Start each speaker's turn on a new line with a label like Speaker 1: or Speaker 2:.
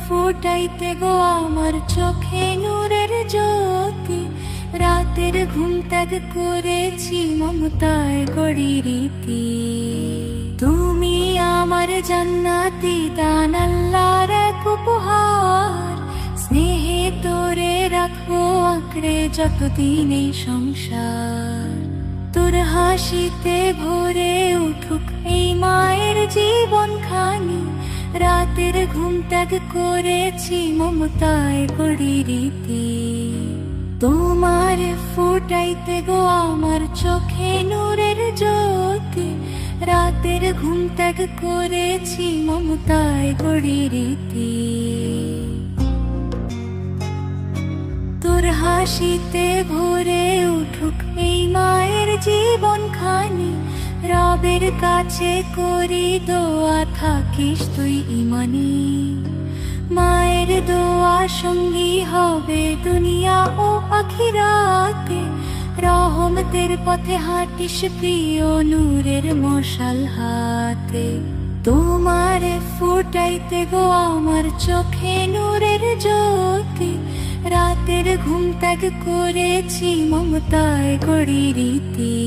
Speaker 1: ফোটাইতে গো আমার চোখে নূরের জ্যোতি, রাতের ঘুম ত্যাগ করেছি মমতায় গড়ি রীতি। তুমি আমার জান্নাতি দান, আল্লাহর এক উপহার, স্নেহে তোরে রাখবো আঁকড়ে যতদিন এই সংসার। তোর হাসিতে ভরে উঠুক এই মায়ের জীবন খানি, রাতের ঘুম ত্যাগ করেছি মমতায় গড়ি রীতি। তোমার ফোটাইতে গো আমার চোখে নূরের জ্যোতি, রাতের ঘুম ত্যাগ করেছি মমতায় গড়ি রীতি। তোর হাসিতে ভরে উঠুক এই মায়ের জীবন খানি, রবের কাছে করি দোয়া থাকিস তুই ইমানি। মায়ের দোয়া সঙ্গী হবে দুনিয়া ও আখিরাতে, রহমতের পথে হাঁটিস প্রিয় নূরের মশাল হাতে। তোমার ফোটাইতে গো আমার চোখে নূরের জ্যোতি, রাতের ঘুম ত্যাগ করেছি মমতায় গড়ি রীতি।